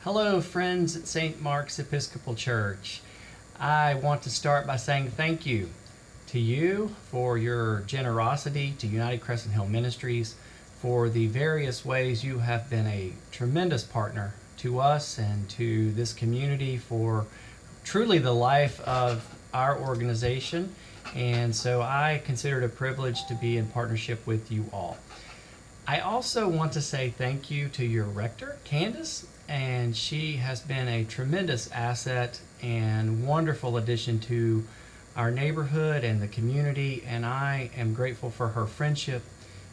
Hello, friends at St. Mark's Episcopal Church. I want to start by saying thank you to you for your generosity to United Crescent Hills Ministries, for the various ways you have been a tremendous partner to us and to this community for truly the life of our organization. And so I consider it a privilege to be in partnership with you all. I also want to say thank you to your Rector, Candace, and she has been a tremendous asset and wonderful addition to our neighborhood and the community, and I am grateful for her friendship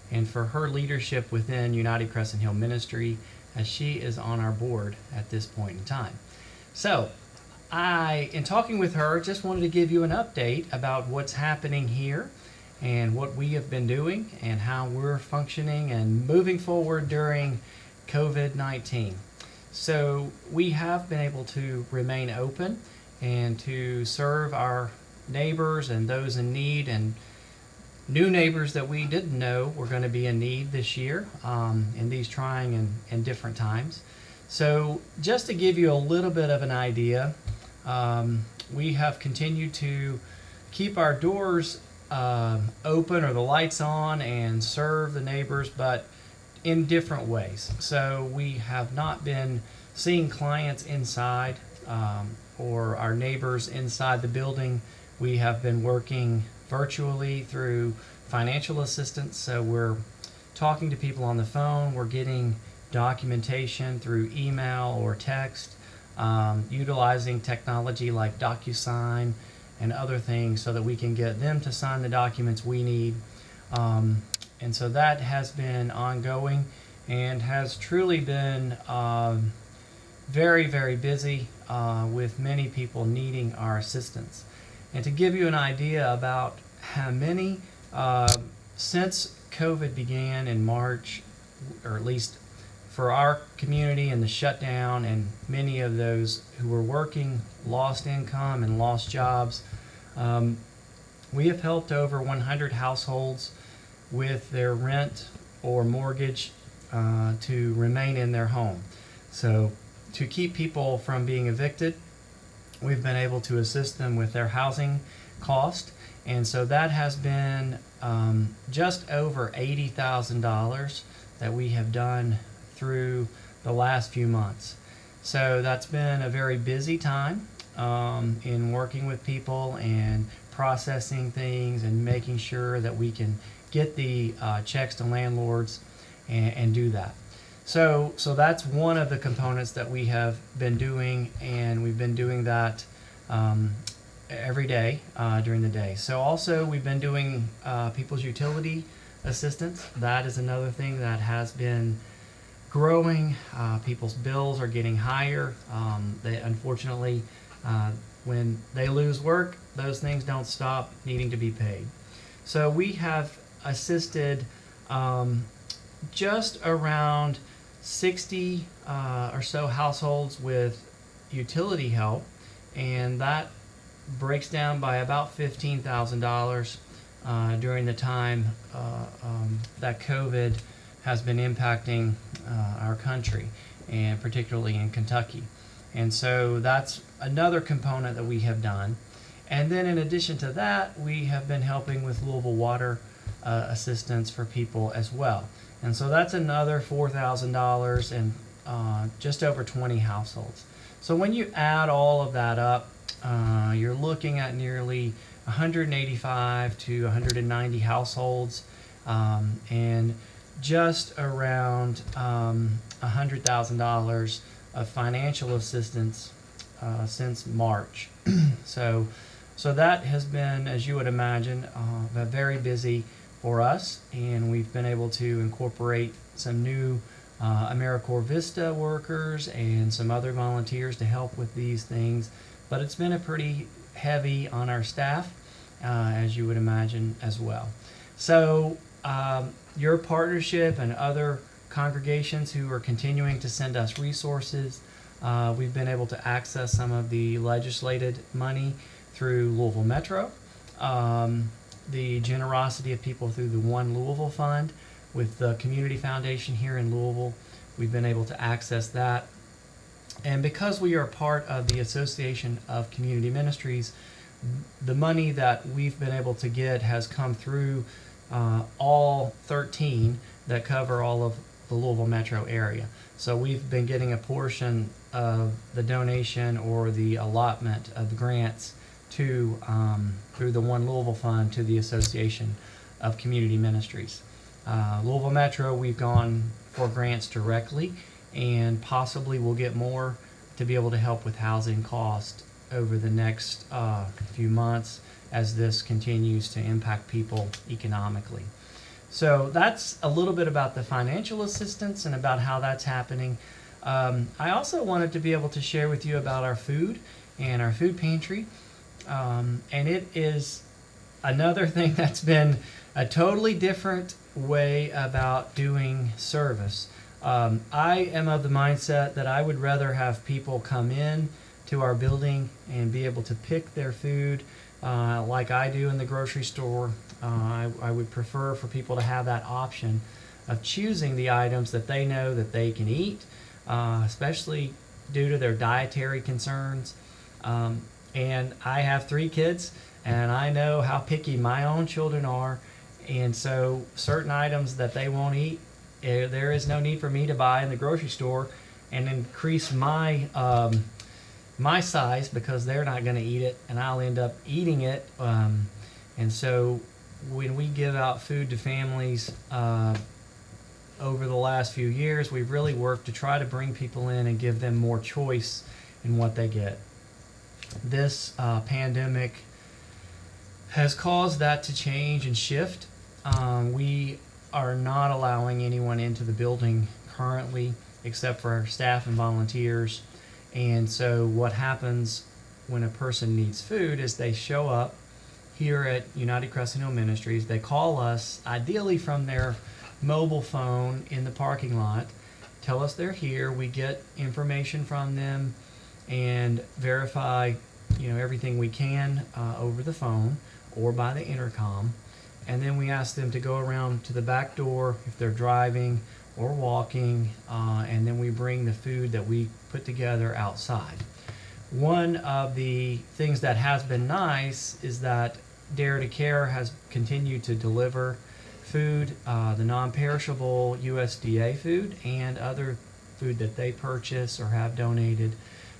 and for her leadership within United Crescent Hills Ministry as she is on our board at this point in time. So, in talking with her, just wanted to give you an update about what's happening here and what we have been doing and how we're functioning and moving forward during COVID-19. So we have been able to remain open and to serve our neighbors and those in need and new neighbors that we didn't know were going to be in need this year in these trying and different times. So just to give you a little bit of an idea, we have continued to keep our doors open or the lights on and serve the neighbors, but in different ways. So we have not been seeing clients inside or our neighbors inside the building. We have been working virtually through financial assistance. So we're talking to people on the phone. We're getting documentation through email or text, utilizing technology like DocuSign and other things so that we can get them to sign the documents we need. And so that has been ongoing and has truly been very, very busy with many people needing our assistance. And to give you an idea about how many, since COVID began in March, or at least for our community and the shutdown, and many of those who were working lost income and lost jobs, we have helped over 100 households with their rent or mortgage to remain in their home. So to keep people from being evicted, we've been able to assist them with their housing cost. And so that has been just over $80,000 that we have done through the last few months. So that's been a very busy time in working with people and processing things and making sure that we can get the checks to landlords and do that. So that's one of the components that we have been doing, and we've been doing that every day during the day. So also we've been doing people's utility assistance. That is another thing that has been growing. People's bills are getting higher. They unfortunately, when they lose work, those things don't stop needing to be paid. So we have assisted just around 60 or so households with utility help, and that breaks down by about $15,000 during the time that COVID has been impacting our country, and particularly in Kentucky. And so that's another component that we have done. And then in addition to that, we have been helping with Louisville water assistance for people as well. And so that's another $4,000 and just over 20 households. So when you add all of that up, you're looking at nearly 185 to 190 households and just around $100,000 of financial assistance since March. So that has been, as you would imagine, very busy for us, and we've been able to incorporate some new AmeriCorps Vista workers and some other volunteers to help with these things. But it's been a pretty heavy on our staff, as you would imagine as well. So your partnership and other congregations who are continuing to send us resources, we've been able to access some of the legislated money through Louisville Metro, the generosity of people through the One Louisville Fund with the Community Foundation here in Louisville. We've been able to access that. And because we are part of the Association of Community Ministries, the money that we've been able to get has come through all 13 that cover all of the Louisville metro area. So we've been getting a portion of the donation or the allotment of the grants to through the One Louisville Fund to the Association of Community Ministries. Louisville Metro, we've gone for grants directly, and possibly we'll get more to be able to help with housing cost over the next few months as this continues to impact people economically. So that's a little bit about the financial assistance and about how that's happening. I also wanted to be able to share with you about our food and our food pantry. And it is another thing that's been a totally different way about doing service. I am of the mindset that I would rather have people come in to our building and be able to pick their food like I do in the grocery store. I would prefer for people to have that option of choosing the items that they know that they can eat, especially due to their dietary concerns. And I have 3 kids, and I know how picky my own children are. And so certain items that they won't eat, there is no need for me to buy in the grocery store and increase my my size because they're not going to eat it, and I'll end up eating it. And so when we give out food to families over the last few years, we've really worked to try to bring people in and give them more choice in what they get. This pandemic has caused that to change and shift. We are not allowing anyone into the building currently except for our staff and volunteers. And so what happens when a person needs food is they show up here at United Crescent Hills Ministries. They call us, ideally from their mobile phone in the parking lot, tell us they're here. We get information from them and verify everything we can over the phone or by the intercom. And then we ask them to go around to the back door if they're driving or walking, and then we bring the food that we put together outside. One of the things that has been nice is that Dare to Care has continued to deliver food, the non-perishable USDA food and other food that they purchase or have donated.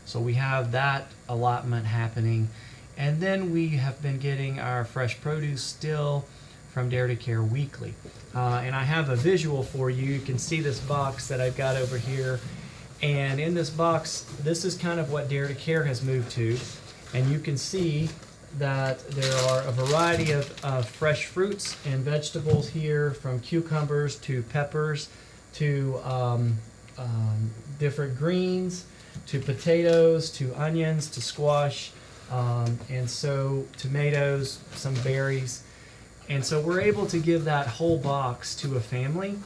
So we have that allotment happening. And then we have been getting our fresh produce still from Dare to Care weekly. And I have a visual for you. You can see this box that I've got over here. And in this box, this is kind of what Dare to Care has moved to. And you can see that there are a variety of fresh fruits and vegetables here, from cucumbers to peppers to different greens to potatoes to onions to squash, and so tomatoes, some berries. And so we're able to give that whole box to a family,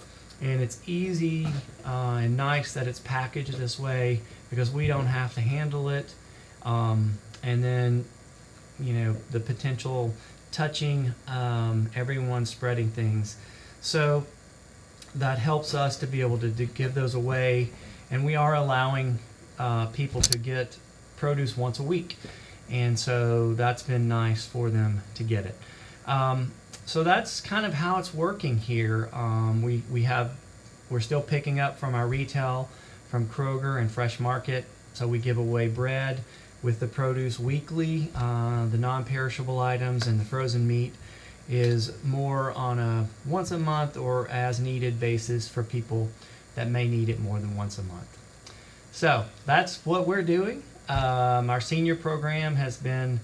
and it's easy and nice that it's packaged this way because we don't have to handle it. And then, the potential touching, everyone spreading things. So that helps us to be able to give those away, and we are allowing people to get produce once a week. And so that's been nice for them to get it. So that's kind of how it's working here. We're still picking up from our retail, from Kroger and Fresh Market. So we give away bread with the produce weekly. The non-perishable items and the frozen meat is more on a once a month or as needed basis for people that may need it more than once a month. So that's what we're doing. Our senior program has been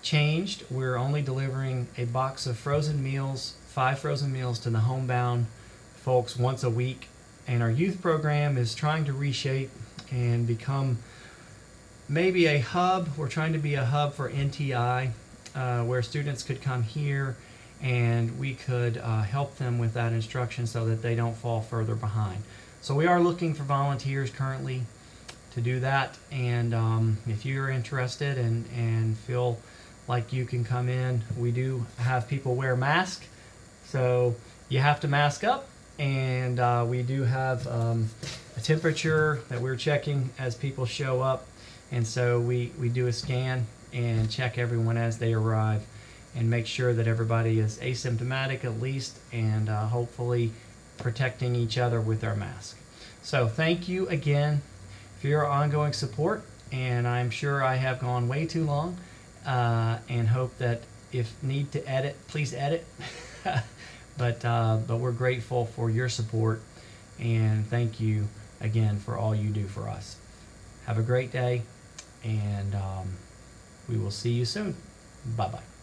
changed. We're only delivering a box of frozen meals, 5 frozen meals to the homebound folks once a week. And our youth program is trying to reshape and become maybe a hub. We're trying to be a hub for NTI, where students could come here and we could help them with that instruction so that they don't fall further behind. So we are looking for volunteers currently to do that. And if you're interested and feel like you can come in, we do have people wear masks. So you have to mask up. And we do have a temperature that we're checking as people show up. And so we do a scan and check everyone as they arrive and make sure that everybody is asymptomatic at least, and hopefully protecting each other with our mask. So thank you again for your ongoing support, and I'm sure I have gone way too long, and hope that if need to edit, please edit. But we're grateful for your support, and thank you again for all you do for us. Have a great day, and we will see you soon. Bye-bye.